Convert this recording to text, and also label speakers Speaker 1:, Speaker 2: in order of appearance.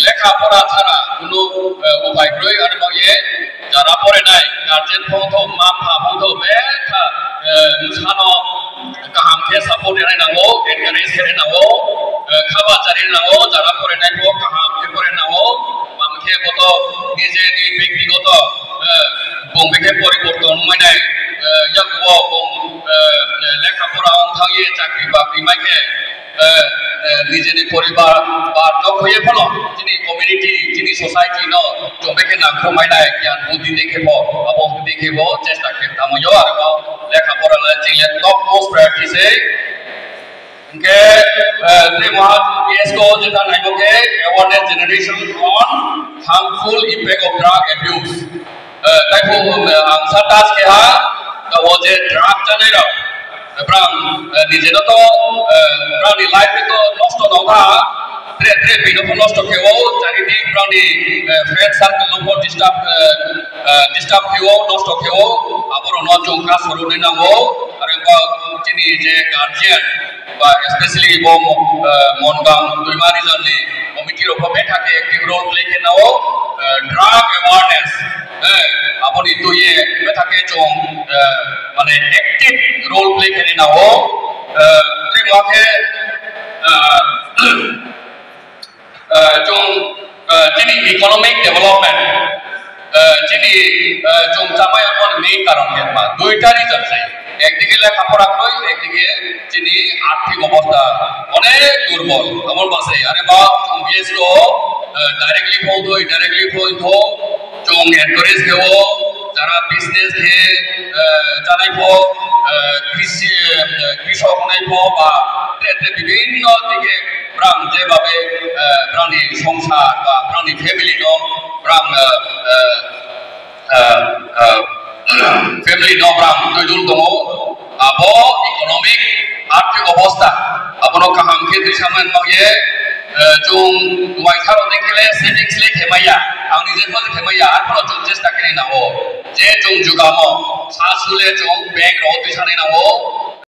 Speaker 1: লেখা পড়া ছাড়া কোনো উপায় রই আর বাকি যারা পড়ে নাই গার্জেন ফটো মা ফটো মেখা মুসানো কাহাম কে সাপোর্ট এনে নাও এনকারেজ করে নাও খাবার চারি নাও যারা পড়ে নাই ও কাহাম কে পড়ে নাও মামকে কত নিজেনি ব্যক্তিগত বংকে পরিবর্তন মানে ইয়াকো লেখাপড়া অংথাইয়ে চাকরি বাকরি মাইকে নিজেনি পরিবার বা নক হয়ে ফেলো যিনি কমিউনিটি যিনি সোসাইটি ন জবেকে নাখ্রমাইনায় জ্ঞান বুদ্ধি দেখেব আবহ দেখেব চেষ্টা খেতাময় আরবাও লেখাপড়া চিলে টপ মোস্ট প্রায়োরিটিসে के को जेटा नाइबो के awareness generation on harmful impact of drug abuse ताइफो आंसा टास्क के हा तो वो जे ड्रग जाने रा ब्राम निजेनो तो ब्राउनी लाइफ में तो नष्ट न था ट्रे बिनो को नष्ट के वो चारिटी ब्राउनी फ्रेंड सर्कल नो डिस्टर्ब के वो नष्ट के वो आबरो न जोंका सरुने ना वो अरे बा जिनी जे गार्जियन বা স্পেশালি বো মনগাং দুইমারি জনলি কমিটির ওভাবে থাকে একটি রোল প্লে কে নাও ড্রাগ অ্যাওয়ারনেস আপনি তুইয়ে থাকে চং মানে অ্যাক্টিভ রোল প্লে কে নাও ত্রিমাকে চং যিনি ইকোনমিক ডেভেলপমেন্ট যিনি চং জামাই আমার মেইন কারণ কেমা দুইটা রিজন চাই একদিকে লেখাপড়া কই একদিকে যিনি আর্থিক অবস্থা অনেক দুর্বল আমার পাশে আরে বা বিএস কো ডাইরেক্টলি ফোন ইনডাইরেক্টলি ফোন চং এনকারেজ কেও যারা বিজনেস কে জানাইবো কৃষক নাইবো বা বিভিন্ন দিকে ব্রাং যেভাবে প্রাণী সংসার বা প্রাণী ফ্যামিলি নো ব্রাং फैमिली नब्राम दुइदुल दङ आबो इकोनॉमिक आर्थिक अवस्था आबनो काहाम के दिसामन मागे जों वाइथार देखेले सेविंग्स ले खेमाया आंनि जेखो खेमाया आरो जों चेष्टा करे नाओ जे जों जुगामो सासुले जों बैंक रो दिसाने नाओ